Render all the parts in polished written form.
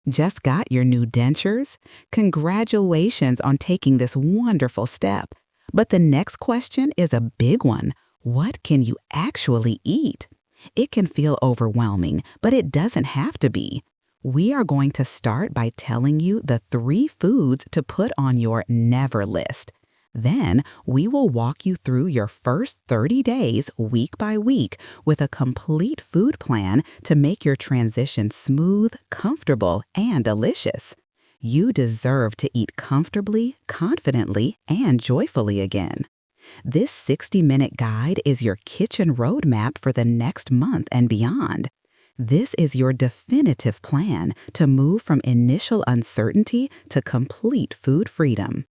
Just got your new dentures? Congratulations on taking this wonderful step. But the next question is a big one. What can you actually eat? It can feel overwhelming, but it doesn't have to be. We are going to start by telling you the 3 foods to put on your never list. Then, we will walk you through your first 30 days, week by week, with a complete food plan to make your transition smooth, comfortable, and delicious. You deserve to eat comfortably, confidently, and joyfully again. This 60-minute guide is your kitchen roadmap for the next month and beyond. This is your definitive plan to move from initial uncertainty to complete food freedom.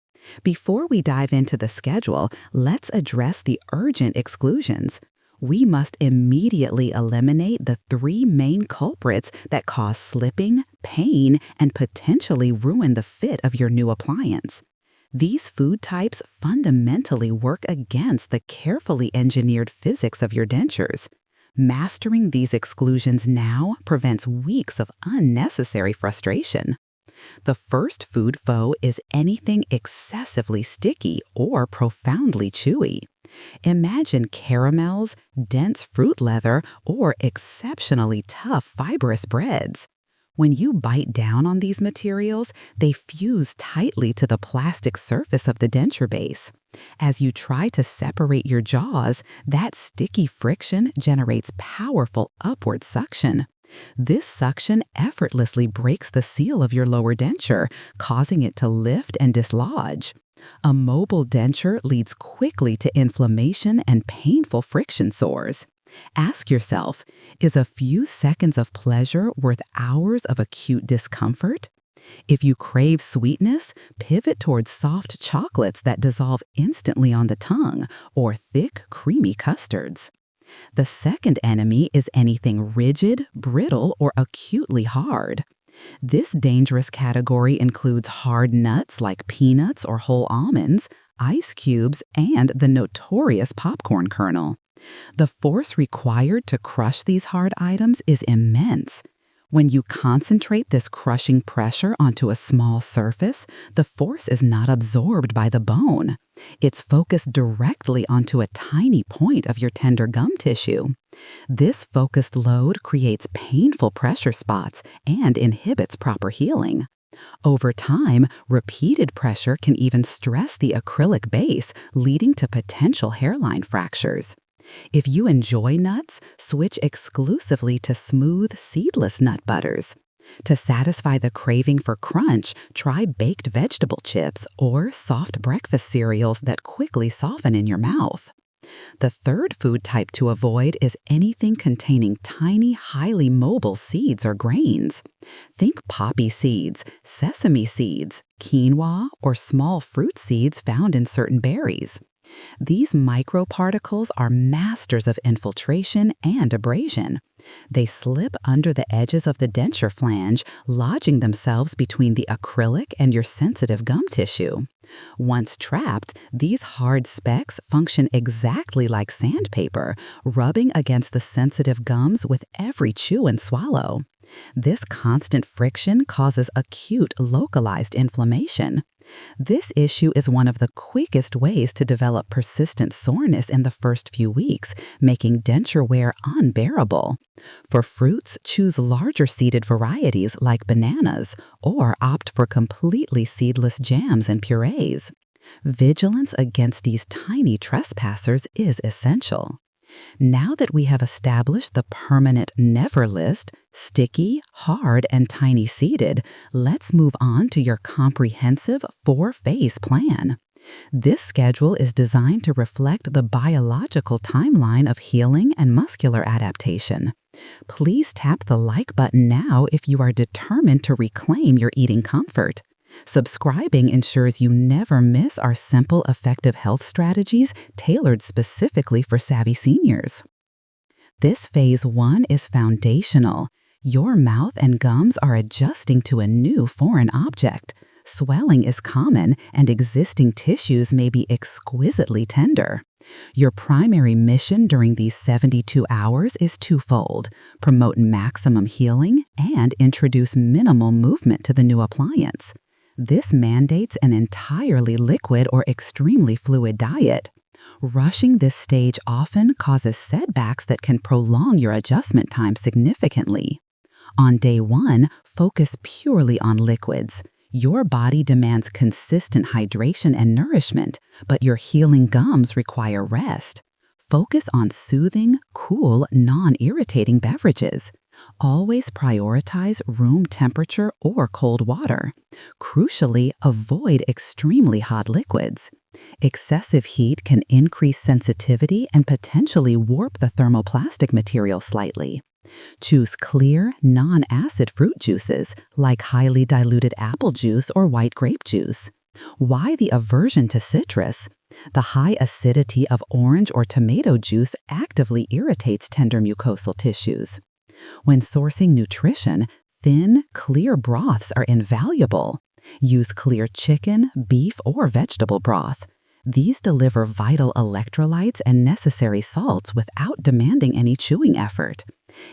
Before we dive into the schedule, let's address the urgent exclusions. We must immediately eliminate the 3 main culprits that cause slipping, pain, and potentially ruin the fit of your new appliance. These food types fundamentally work against the carefully engineered physics of your dentures. Mastering these exclusions now prevents weeks of unnecessary frustration. The first food foe is anything excessively sticky or profoundly chewy. Imagine caramels, dense fruit leather, or exceptionally tough fibrous breads. When you bite down on these materials, they fuse tightly to the plastic surface of the denture base. As you try to separate your jaws, that sticky friction generates powerful upward suction. This suction effortlessly breaks the seal of your lower denture, causing it to lift and dislodge. A mobile denture leads quickly to inflammation and painful friction sores. Ask yourself, is a few seconds of pleasure worth hours of acute discomfort? If you crave sweetness, pivot towards soft chocolates that dissolve instantly on the tongue, or thick, creamy custards. The second enemy is anything rigid, brittle, or acutely hard. This dangerous category includes hard nuts like peanuts or whole almonds, ice cubes, and the notorious popcorn kernel. The force required to crush these hard items is immense. When you concentrate this crushing pressure onto a small surface, the force is not absorbed by the bone. It's focused directly onto a tiny point of your tender gum tissue. This focused load creates painful pressure spots and inhibits proper healing. Over time, repeated pressure can even stress the acrylic base, leading to potential hairline fractures. If you enjoy nuts, switch exclusively to smooth, seedless nut butters. To satisfy the craving for crunch, try baked vegetable chips or soft breakfast cereals that quickly soften in your mouth. The third food type to avoid is anything containing tiny, highly mobile seeds or grains. Think poppy seeds, sesame seeds, quinoa, or small fruit seeds found in certain berries. These microparticles are masters of infiltration and abrasion. They slip under the edges of the denture flange, lodging themselves between the acrylic and your sensitive gum tissue. Once trapped, these hard specks function exactly like sandpaper, rubbing against the sensitive gums with every chew and swallow. This constant friction causes acute, localized inflammation. This issue is one of the quickest ways to develop persistent soreness in the first few weeks, making denture wear unbearable. For fruits, choose larger seeded varieties like bananas, or opt for completely seedless jams and purees. Vigilance against these tiny trespassers is essential. Now that we have established the permanent never list, sticky, hard, and tiny seeded, let's move on to your comprehensive 4-phase plan. This schedule is designed to reflect the biological timeline of healing and muscular adaptation. Please tap the like button now if you are determined to reclaim your eating comfort. Subscribing ensures you never miss our simple, effective health strategies tailored specifically for savvy seniors. This phase 1 is foundational. Your mouth and gums are adjusting to a new foreign object. Swelling is common, and existing tissues may be exquisitely tender. Your primary mission during these 72 hours is twofold: promote maximum healing and introduce minimal movement to the new appliance. This mandates an entirely liquid or extremely fluid diet. Rushing this stage often causes setbacks that can prolong your adjustment time significantly. On day 1, focus purely on liquids. Your body demands consistent hydration and nourishment, but your healing gums require rest. Focus on soothing, cool, non-irritating beverages. Always prioritize room temperature or cold water. Crucially, avoid extremely hot liquids. Excessive heat can increase sensitivity and potentially warp the thermoplastic material slightly. Choose clear, non-acid fruit juices like highly diluted apple juice or white grape juice. Why the aversion to citrus? The high acidity of orange or tomato juice actively irritates tender mucosal tissues. When sourcing nutrition, thin, clear broths are invaluable. Use clear chicken, beef, or vegetable broth. These deliver vital electrolytes and necessary salts without demanding any chewing effort.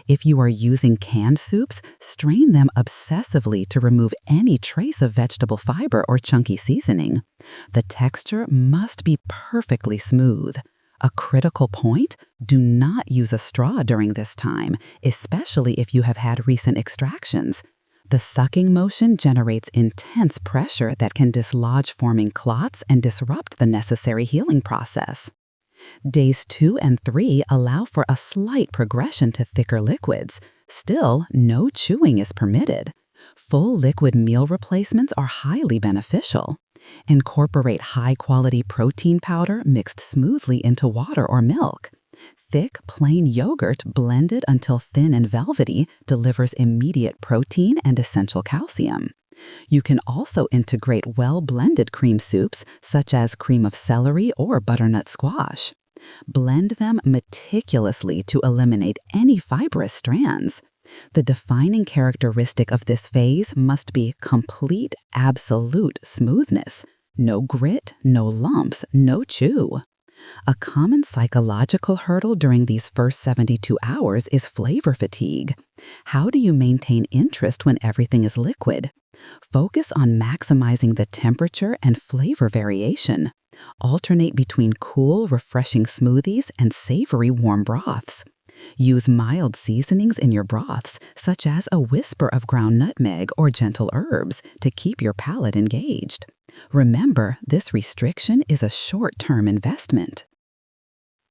If you are using canned soups, strain them obsessively to remove any trace of vegetable fiber or chunky seasoning. The texture must be perfectly smooth. A critical point: do not use a straw during this time, especially if you have had recent extractions. The sucking motion generates intense pressure that can dislodge forming clots and disrupt the necessary healing process. Days 2 and 3 allow for a slight progression to thicker liquids. Still, no chewing is permitted. Full liquid meal replacements are highly beneficial. Incorporate high-quality protein powder mixed smoothly into water or milk. Thick, plain yogurt blended until thin and velvety delivers immediate protein and essential calcium. You can also integrate well-blended cream soups, such as cream of celery or butternut squash. Blend them meticulously to eliminate any fibrous strands. The defining characteristic of this phase must be complete, absolute smoothness. No grit, no lumps, no chew. A common psychological hurdle during these first 72 hours is flavor fatigue. How do you maintain interest when everything is liquid? Focus on maximizing the temperature and flavor variation. Alternate between cool, refreshing smoothies and savory, warm broths. Use mild seasonings in your broths, such as a whisper of ground nutmeg or gentle herbs, to keep your palate engaged. Remember, this restriction is a short-term investment.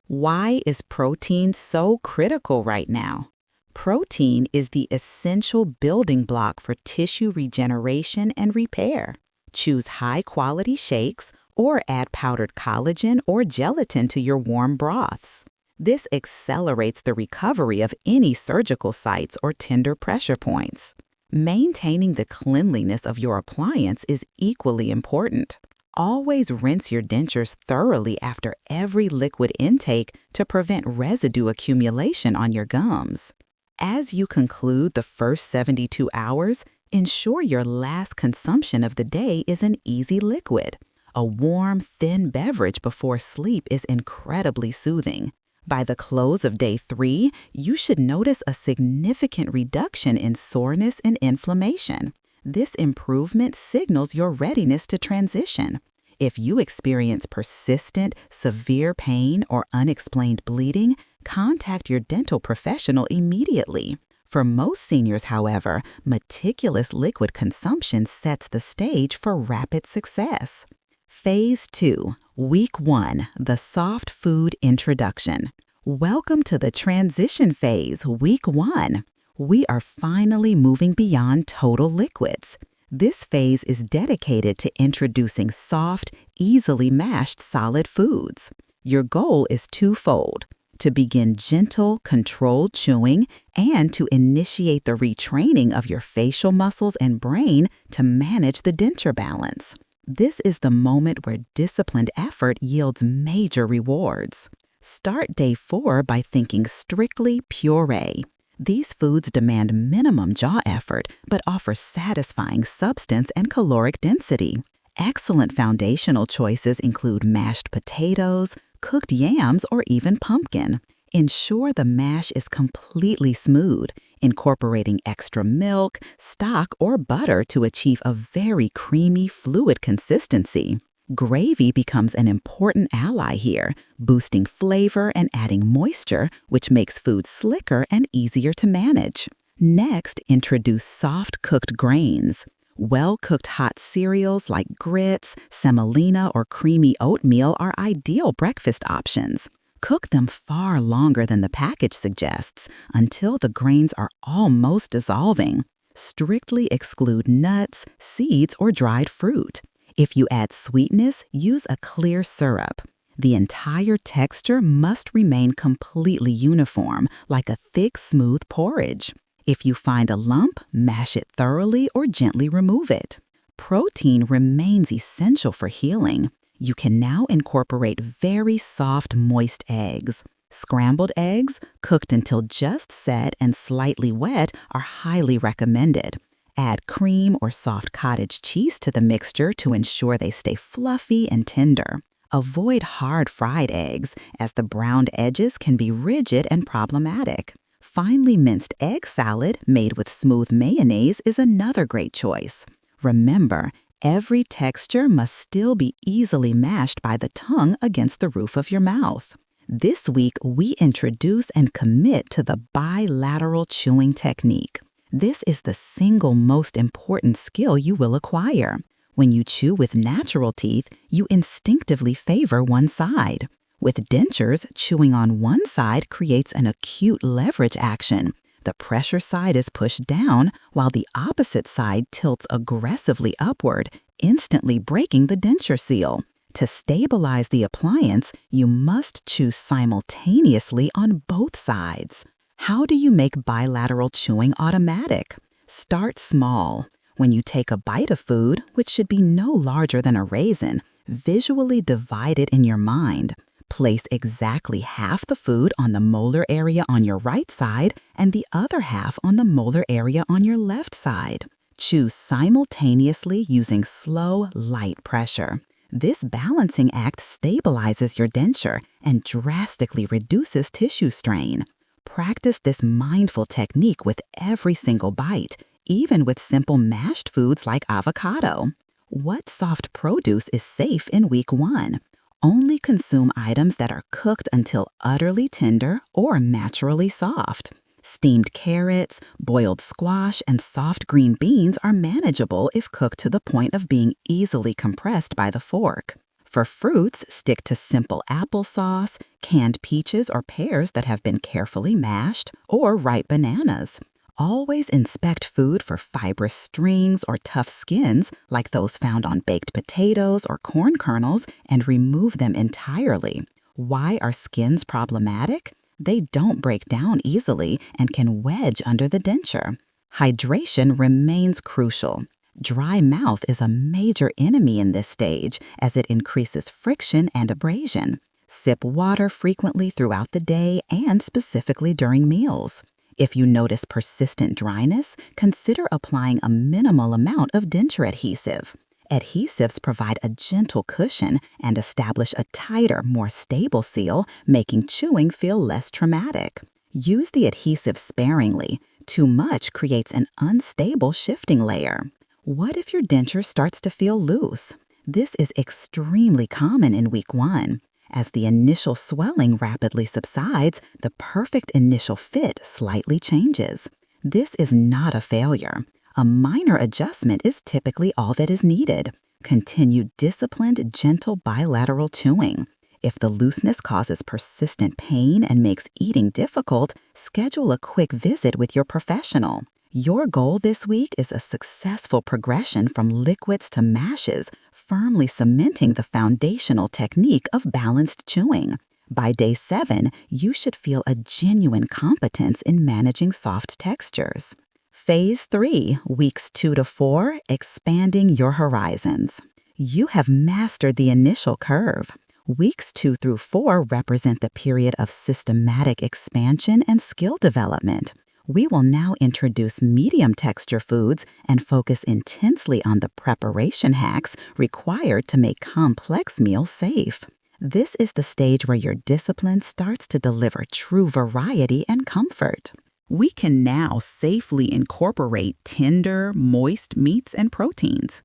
Why is protein so critical right now? Protein is the essential building block for tissue regeneration and repair. Choose high-quality shakes or add powdered collagen or gelatin to your warm broths. This accelerates the recovery of any surgical sites or tender pressure points. Maintaining the cleanliness of your appliance is equally important. Always rinse your dentures thoroughly after every liquid intake to prevent residue accumulation on your gums. As you conclude the first 72 hours, ensure your last consumption of the day is an easy liquid. A warm, thin beverage before sleep is incredibly soothing. By the close of day 3, you should notice a significant reduction in soreness and inflammation. This improvement signals your readiness to transition. If you experience persistent, severe pain or unexplained bleeding, contact your dental professional immediately. For most seniors, however, meticulous liquid consumption sets the stage for rapid success. Phase 2, Week 1, the soft food introduction. Welcome to the transition phase, Week 1. We are finally moving beyond total liquids. This phase is dedicated to introducing soft, easily mashed solid foods. Your goal is twofold: to begin gentle, controlled chewing and to initiate the retraining of your facial muscles and brain to manage the denture balance. This is the moment where disciplined effort yields major rewards. Start day 4 by thinking strictly puree. These foods demand minimum jaw effort but offer satisfying substance and caloric density. Excellent foundational choices include mashed potatoes, cooked yams, or even pumpkin. Ensure the mash is completely smooth, incorporating extra milk, stock, or butter to achieve a very creamy, fluid consistency. Gravy becomes an important ally here, boosting flavor and adding moisture, which makes food slicker and easier to manage. Next, introduce soft cooked grains. Well-cooked hot cereals like grits, semolina, or creamy oatmeal are ideal breakfast options. Cook them far longer than the package suggests, until the grains are almost dissolving. Strictly exclude nuts, seeds, or dried fruit. If you add sweetness, use a clear syrup. The entire texture must remain completely uniform, like a thick, smooth porridge. If you find a lump, mash it thoroughly or gently remove it. Protein remains essential for healing. You can now incorporate very soft, moist eggs. Scrambled eggs, cooked until just set and slightly wet, are highly recommended. Add cream or soft cottage cheese to the mixture to ensure they stay fluffy and tender. Avoid hard fried eggs, as the browned edges can be rigid and problematic. Finely minced egg salad made with smooth mayonnaise is another great choice. Remember, every texture must still be easily mashed by the tongue against the roof of your mouth. This week, we introduce and commit to the bilateral chewing technique. This is the single most important skill you will acquire. When you chew with natural teeth, you instinctively favor one side. With dentures, chewing on one side creates an acute leverage action. The pressure side is pushed down, while the opposite side tilts aggressively upward, instantly breaking the denture seal. To stabilize the appliance, you must chew simultaneously on both sides. How do you make bilateral chewing automatic? Start small. When you take a bite of food, which should be no larger than a raisin, visually divide it in your mind. Place exactly half the food on the molar area on your right side and the other half on the molar area on your left side. Chew simultaneously using slow, light pressure. This balancing act stabilizes your denture and drastically reduces tissue strain. Practice this mindful technique with every single bite, even with simple mashed foods like avocado. What soft produce is safe in week 1? Only consume items that are cooked until utterly tender or naturally soft. Steamed carrots, boiled squash, and soft green beans are manageable if cooked to the point of being easily compressed by the fork. For fruits, stick to simple applesauce, canned peaches or pears that have been carefully mashed, or ripe bananas. Always inspect food for fibrous strings or tough skins like those found on baked potatoes or corn kernels and remove them entirely. Why are skins problematic? They don't break down easily and can wedge under the denture. Hydration remains crucial. Dry mouth is a major enemy in this stage as it increases friction and abrasion. Sip water frequently throughout the day and specifically during meals. If you notice persistent dryness, consider applying a minimal amount of denture adhesive. Adhesives provide a gentle cushion and establish a tighter, more stable seal, making chewing feel less traumatic. Use the adhesive sparingly. Too much creates an unstable shifting layer. What if your denture starts to feel loose? This is extremely common in week 1. As the initial swelling rapidly subsides, the perfect initial fit slightly changes. This is not a failure. A minor adjustment is typically all that is needed. Continue disciplined, gentle bilateral chewing. If the looseness causes persistent pain and makes eating difficult, schedule a quick visit with your professional. Your goal this week is a successful progression from liquids to mashes, firmly cementing the foundational technique of balanced chewing. By day 7, you should feel a genuine competence in managing soft textures. Phase 3, weeks 2 to 4, expanding your horizons. You have mastered the initial curve. Weeks 2 through 4 represent the period of systematic expansion and skill development. We will now introduce medium texture foods and focus intensely on the preparation hacks required to make complex meals safe. This is the stage where your discipline starts to deliver true variety and comfort. We can now safely incorporate tender, moist meats and proteins.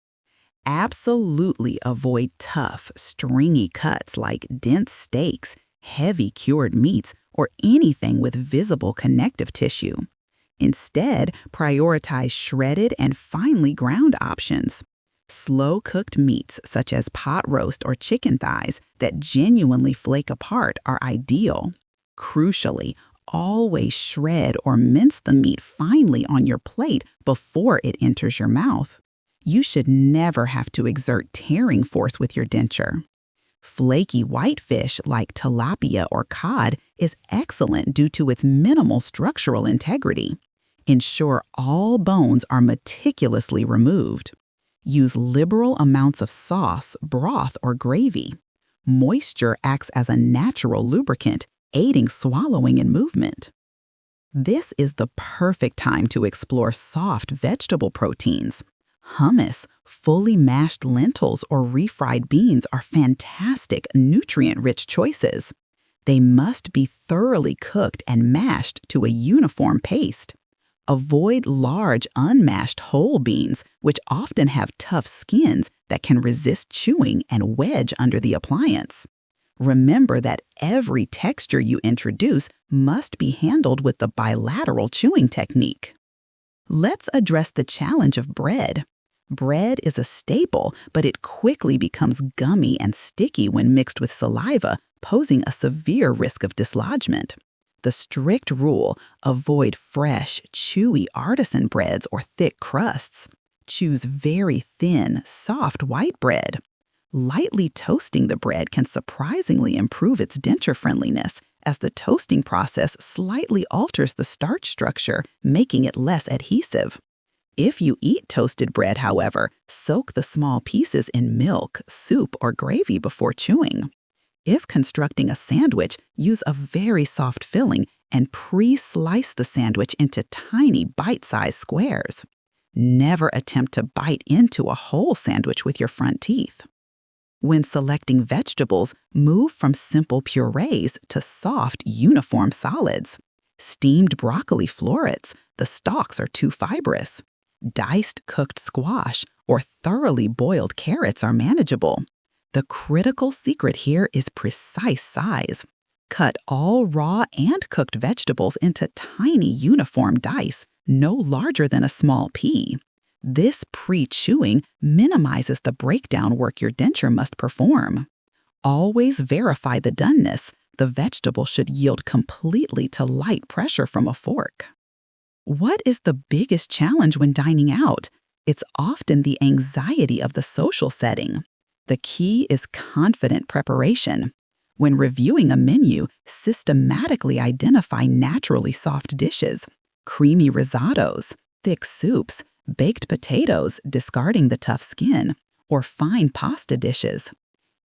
Absolutely avoid tough, stringy cuts like dense steaks, heavy cured meats, or anything with visible connective tissue. Instead, prioritize shredded and finely ground options. Slow-cooked meats such as pot roast or chicken thighs that genuinely flake apart are ideal. Crucially, always shred or mince the meat finely on your plate before it enters your mouth. You should never have to exert tearing force with your denture. Flaky whitefish like tilapia or cod is excellent due to its minimal structural integrity. Ensure all bones are meticulously removed. Use liberal amounts of sauce, broth, or gravy. Moisture acts as a natural lubricant, aiding swallowing and movement. This is the perfect time to explore soft vegetable proteins. Hummus, fully mashed lentils, or refried beans are fantastic, nutrient-rich choices. They must be thoroughly cooked and mashed to a uniform paste. Avoid large, unmashed whole beans, which often have tough skins that can resist chewing and wedge under the appliance. Remember that every texture you introduce must be handled with the bilateral chewing technique. Let's address the challenge of bread. Bread is a staple, but it quickly becomes gummy and sticky when mixed with saliva, posing a severe risk of dislodgement. The strict rule: avoid fresh, chewy artisan breads or thick crusts. Choose very thin, soft white bread. Lightly toasting the bread can surprisingly improve its denture friendliness, as the toasting process slightly alters the starch structure, making it less adhesive. If you eat toasted bread, however, soak the small pieces in milk, soup, or gravy before chewing. If constructing a sandwich, use a very soft filling and pre-slice the sandwich into tiny bite-sized squares. Never attempt to bite into a whole sandwich with your front teeth. When selecting vegetables, move from simple purees to soft, uniform solids. Steamed broccoli florets, the stalks are too fibrous. Diced cooked squash or thoroughly boiled carrots are manageable. The critical secret here is precise size. Cut all raw and cooked vegetables into tiny uniform dice, no larger than a small pea. This pre-chewing minimizes the breakdown work your denture must perform. Always verify the doneness. The vegetable should yield completely to light pressure from a fork. What is the biggest challenge when dining out? It's often the anxiety of the social setting. The key is confident preparation. When reviewing a menu, systematically identify naturally soft dishes, creamy risottos, thick soups, baked potatoes, discarding the tough skin, or fine pasta dishes.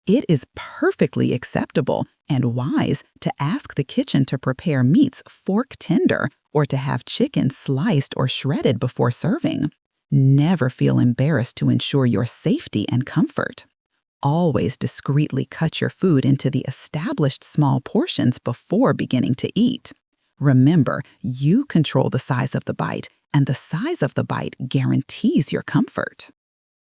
It is perfectly acceptable and wise to ask the kitchen to prepare meats fork tender or to have chicken sliced or shredded before serving. Never feel embarrassed to ensure your safety and comfort. Always discreetly cut your food into the established small portions before beginning to eat. Remember, you control the size of the bite, and the size of the bite guarantees your comfort.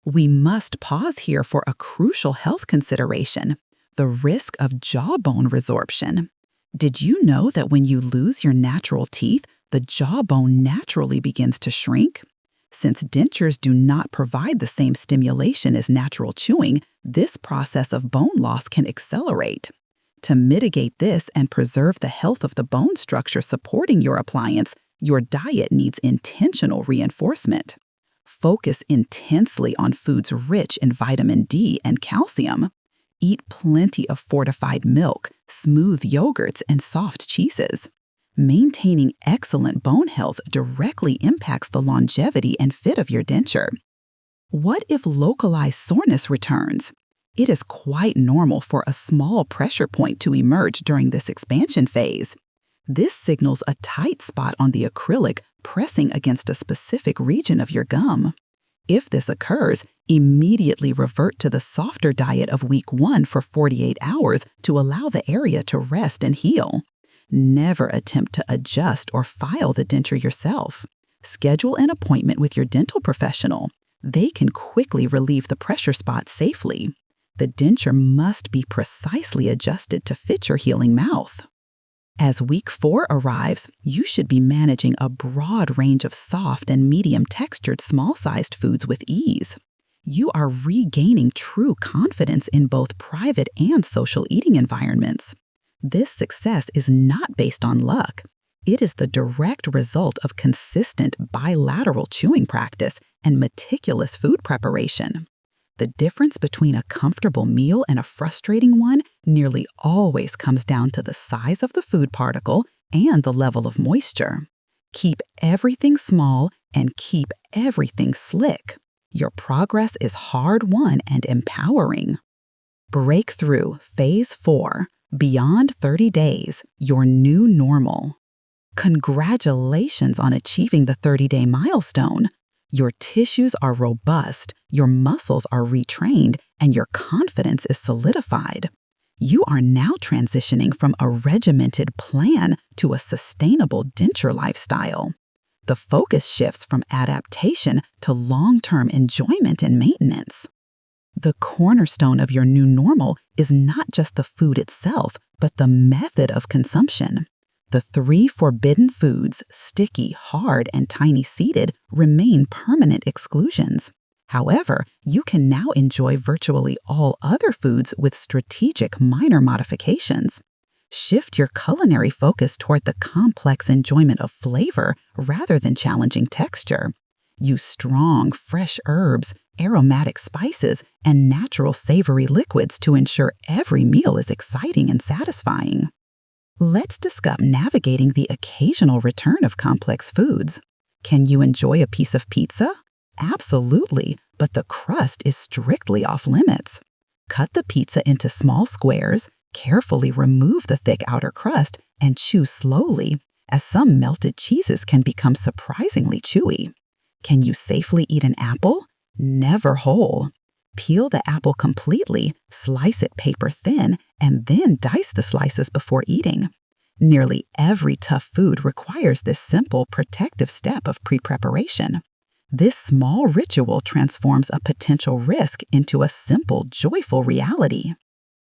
We must pause here for a crucial health consideration: the risk of jawbone resorption. Did you know that when you lose your natural teeth, the jawbone naturally begins to shrink? Since dentures do not provide the same stimulation as natural chewing, this process of bone loss can accelerate. To mitigate this and preserve the health of the bone structure supporting your appliance, your diet needs intentional reinforcement. Focus intensely on foods rich in vitamin D and calcium. Eat plenty of fortified milk, smooth yogurts, and soft cheeses. Maintaining excellent bone health directly impacts the longevity and fit of your denture. What if localized soreness returns? It is quite normal for a small pressure point to emerge during this expansion phase. This signals a tight spot on the acrylic pressing against a specific region of your gum. If this occurs, immediately revert to the softer diet of week 1 for 48 hours to allow the area to rest and heal. Never attempt to adjust or file the denture yourself. Schedule an appointment with your dental professional. They can quickly relieve the pressure spot safely. The denture must be precisely adjusted to fit your healing mouth. As week 4 arrives, you should be managing a broad range of soft and medium-textured small-sized foods with ease. You are regaining true confidence in both private and social eating environments. This success is not based on luck. It is the direct result of consistent bilateral chewing practice and meticulous food preparation. The difference between a comfortable meal and a frustrating one nearly always comes down to the size of the food particle and the level of moisture. Keep everything small and keep everything slick. Your progress is hard-won and empowering. Breakthrough Phase 4, Beyond 30 Days, Your New Normal. Congratulations on achieving the 30-day milestone. Your tissues are robust, your muscles are retrained, and your confidence is solidified. You are now transitioning from a regimented plan to a sustainable denture lifestyle. The focus shifts from adaptation to long-term enjoyment and maintenance. The cornerstone of your new normal is not just the food itself, but the method of consumption. The 3 forbidden foods, sticky, hard, and tiny-seeded, remain permanent exclusions. However, you can now enjoy virtually all other foods with strategic minor modifications. Shift your culinary focus toward the complex enjoyment of flavor rather than challenging texture. Use strong, fresh herbs, aromatic spices, and natural savory liquids to ensure every meal is exciting and satisfying. Let's discuss navigating the occasional return of complex foods. Can you enjoy a piece of pizza? Absolutely, but the crust is strictly off-limits. Cut the pizza into small squares, carefully remove the thick outer crust, and chew slowly, as some melted cheeses can become surprisingly chewy. Can you safely eat an apple? Never whole. Peel the apple completely, slice it paper thin, and then dice the slices before eating. Nearly every tough food requires this simple protective step of pre-preparation. This small ritual transforms a potential risk into a simple, joyful reality.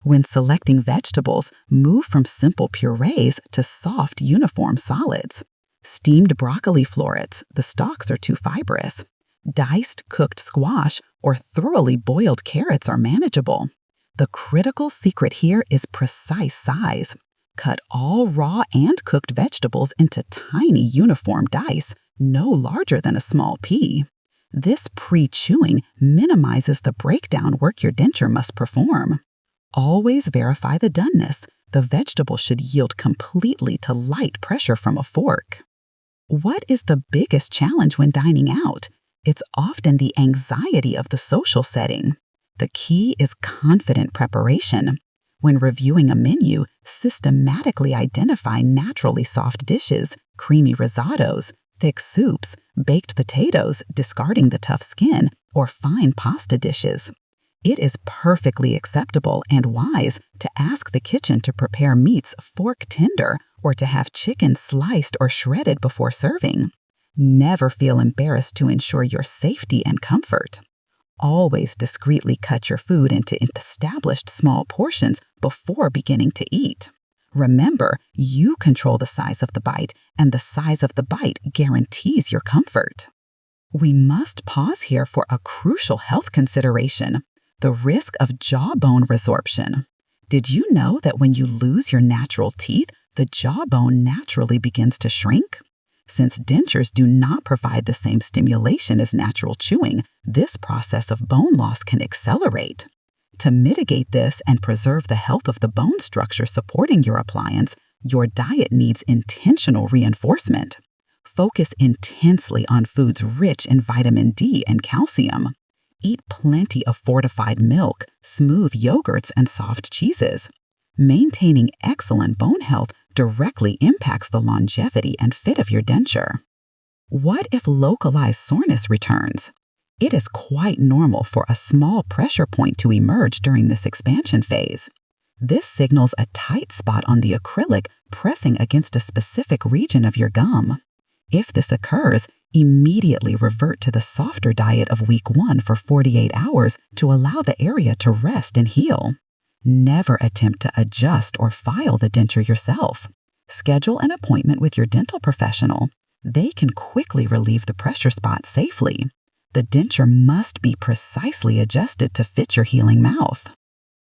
When selecting vegetables, move from simple purees to soft, uniform solids. Steamed broccoli florets, the stalks are too fibrous. Diced, cooked squash or thoroughly boiled carrots are manageable. The critical secret here is precise size. Cut all raw and cooked vegetables into tiny uniform dice, no larger than a small pea. This pre-chewing minimizes the breakdown work your denture must perform. Always verify the doneness. The vegetable should yield completely to light pressure from a fork. What is the biggest challenge when dining out? It's often the anxiety of the social setting. The key is confident preparation. When reviewing a menu, systematically identify naturally soft dishes, creamy risottos, thick soups, baked potatoes, discarding the tough skin, or fine pasta dishes. It is perfectly acceptable and wise to ask the kitchen to prepare meats fork tender or to have chicken sliced or shredded before serving. Never feel embarrassed to ensure your safety and comfort. Always discreetly cut your food into established small portions before beginning to eat. Remember, you control the size of the bite, and the size of the bite guarantees your comfort. We must pause here for a crucial health consideration: the risk of jawbone resorption. Did you know that when you lose your natural teeth, the jawbone naturally begins to shrink? Since dentures do not provide the same stimulation as natural chewing, this process of bone loss can accelerate. To mitigate this and preserve the health of the bone structure supporting your appliance, your diet needs intentional reinforcement. Focus intensely on foods rich in vitamin D and calcium. Eat plenty of fortified milk, smooth yogurts, and soft cheeses. Maintaining excellent bone health directly impacts the longevity and fit of your denture. What if localized soreness returns? It is quite normal for a small pressure point to emerge during this expansion phase. This signals a tight spot on the acrylic pressing against a specific region of your gum. If this occurs, immediately revert to the softer diet of week 1 for 48 hours to allow the area to rest and heal. Never attempt to adjust or file the denture yourself. Schedule an appointment with your dental professional. They can quickly relieve the pressure spot safely. The denture must be precisely adjusted to fit your healing mouth.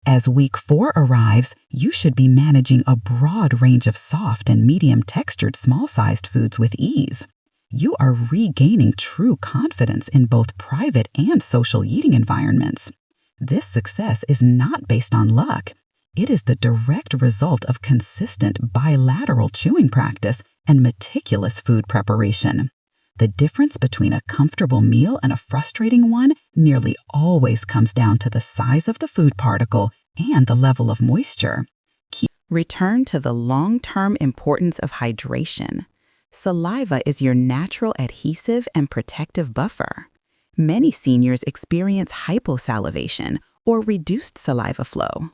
As week 4 arrives, you should be managing a broad range of soft and medium textured small-sized foods with ease. You are regaining true confidence in both private and social eating environments. This success is not based on luck. It is the direct result of consistent bilateral chewing practice and meticulous food preparation. The difference between a comfortable meal and a frustrating one nearly always comes down to the size of the food particle and the level of moisture. Return to the long-term importance of hydration. Saliva is your natural adhesive and protective buffer. Many seniors experience hyposalivation or reduced saliva flow.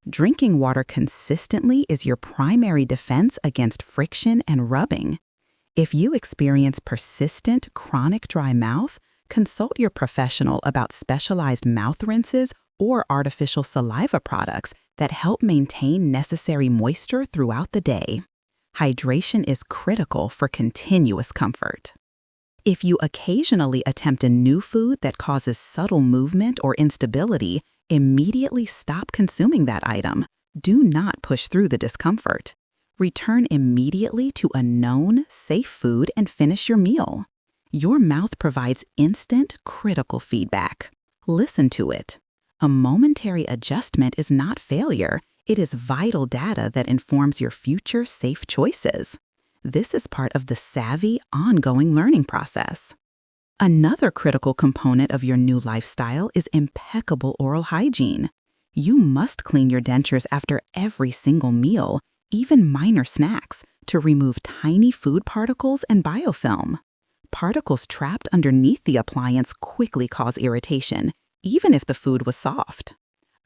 Drinking water consistently is your primary defense against friction and rubbing. If you experience persistent, chronic dry mouth, consult your professional about specialized mouth rinses or artificial saliva products that help maintain necessary moisture throughout the day. Hydration is critical for continuous comfort. If you occasionally attempt a new food that causes subtle movement or instability, immediately stop consuming that item. Do not push through the discomfort. Return immediately to a known, safe food and finish your meal. Your mouth provides instant, critical feedback. Listen to it. A momentary adjustment is not failure. It is vital data that informs your future safe choices. This is part of the savvy, ongoing learning process. Another critical component of your new lifestyle is impeccable oral hygiene. You must clean your dentures after every single meal, even minor snacks, to remove tiny food particles and biofilm. Particles trapped underneath the appliance quickly cause irritation, even if the food was soft.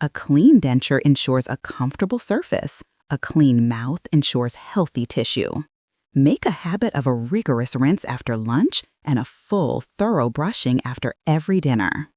A clean denture ensures a comfortable surface. A clean mouth ensures healthy tissue. Make a habit of a rigorous rinse after lunch and a full, thorough brushing after every dinner.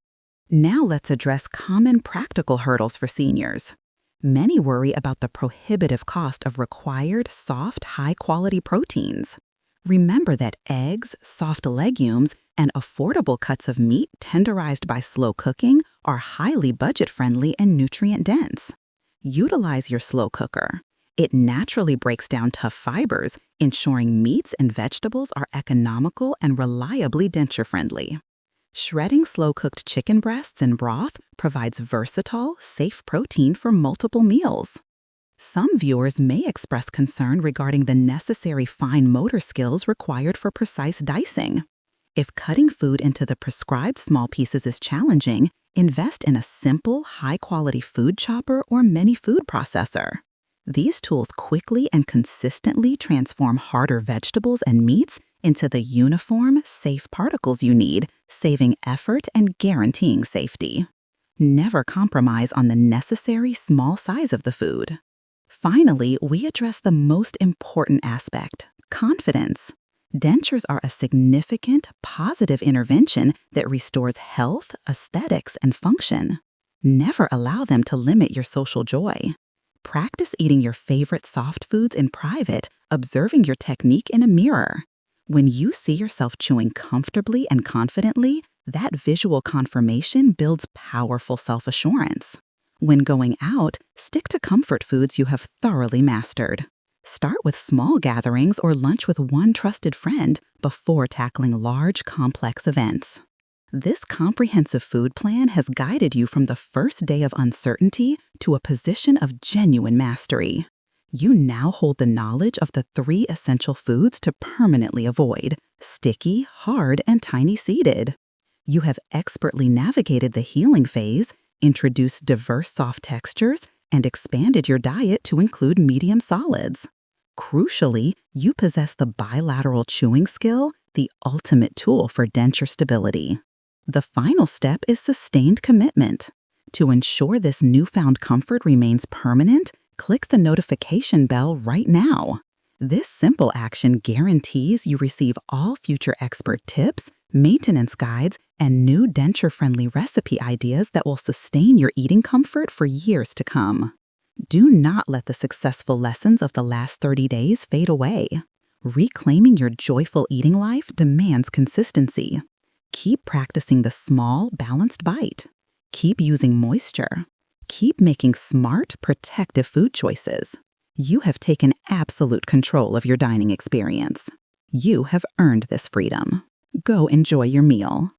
Now let's address common practical hurdles for seniors. Many worry about the prohibitive cost of required, soft, high-quality proteins. Remember that eggs, soft legumes, and affordable cuts of meat tenderized by slow cooking are highly budget-friendly and nutrient-dense. Utilize your slow cooker. It naturally breaks down tough fibers, ensuring meats and vegetables are economical and reliably denture-friendly. Shredding slow-cooked chicken breasts and broth provides versatile, safe protein for multiple meals. Some viewers may express concern regarding the necessary fine motor skills required for precise dicing. If cutting food into the prescribed small pieces is challenging, invest in a simple, high-quality food chopper or mini food processor. These tools quickly and consistently transform harder vegetables and meats into the uniform, safe particles you need, saving effort and guaranteeing safety. Never compromise on the necessary small size of the food. Finally, we address the most important aspect: confidence. Dentures are a significant, positive intervention that restores health, aesthetics, and function. Never allow them to limit your social joy. Practice eating your favorite soft foods in private, observing your technique in a mirror. When you see yourself chewing comfortably and confidently, that visual confirmation builds powerful self-assurance. When going out, stick to comfort foods you have thoroughly mastered. Start with small gatherings or lunch with one trusted friend before tackling large, complex events. This comprehensive food plan has guided you from the first day of uncertainty to a position of genuine mastery. You now hold the knowledge of the 3 essential foods to permanently avoid: sticky, hard, and tiny-seeded. You have expertly navigated the healing phase, introduced diverse soft textures, and expanded your diet to include medium solids. Crucially, you possess the bilateral chewing skill, the ultimate tool for denture stability. The final step is sustained commitment. To ensure this newfound comfort remains permanent, click the notification bell right now. This simple action guarantees you receive all future expert tips, maintenance guides, and new denture-friendly recipe ideas that will sustain your eating comfort for years to come. Do not let the successful lessons of the last 30 days fade away. Reclaiming your joyful eating life demands consistency. Keep practicing the small, balanced bite. Keep using moisture. Keep making smart, protective food choices. You have taken absolute control of your dining experience. You have earned this freedom. Go enjoy your meal.